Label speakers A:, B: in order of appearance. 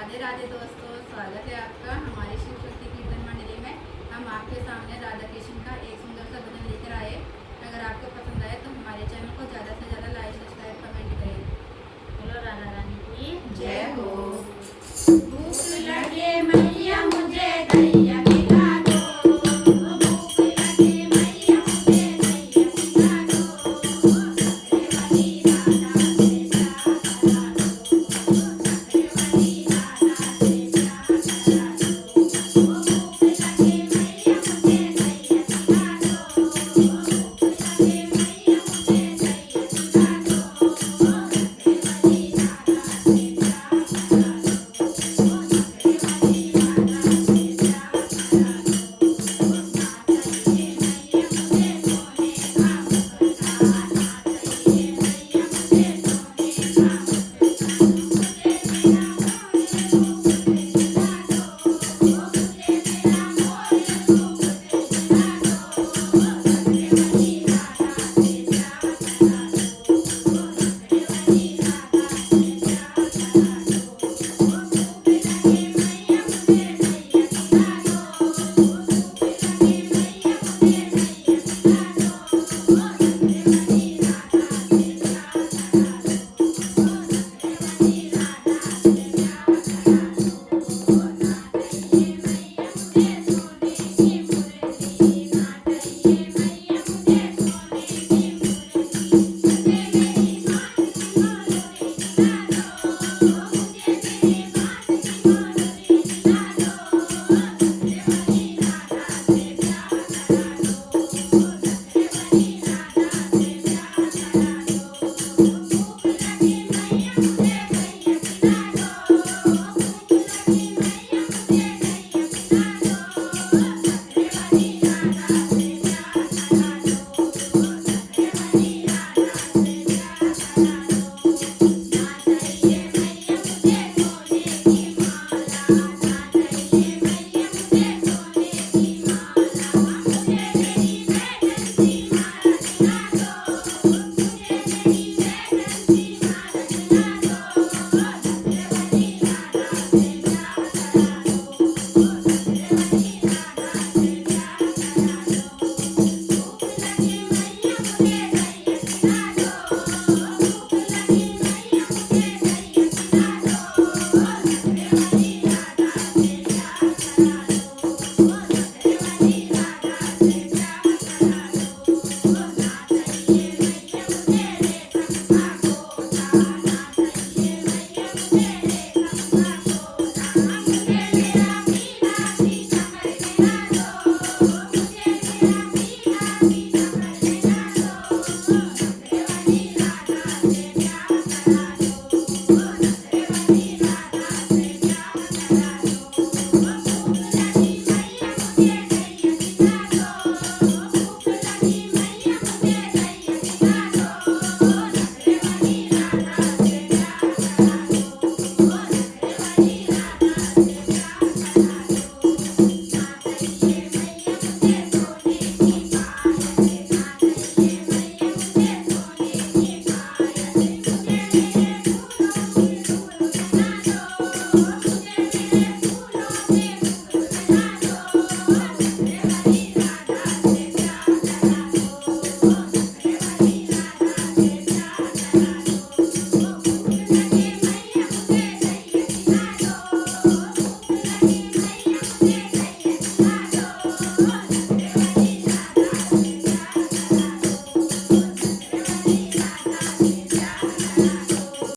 A: राधे राधे दोस्तों, स्वागत है आपका हमारी शिव शक्ति कीर्तन मंडली में। हम आपके सामने राधा कृष्ण का एक सुंदर सा भजन लेकर आए। अगर आपको पसंद आए तो हमारे चैनल को ज़्यादा से ज़्यादा लाइक, सब्सक्राइब, कमेंट करें।
B: बोलो राधा रानी की
A: जय।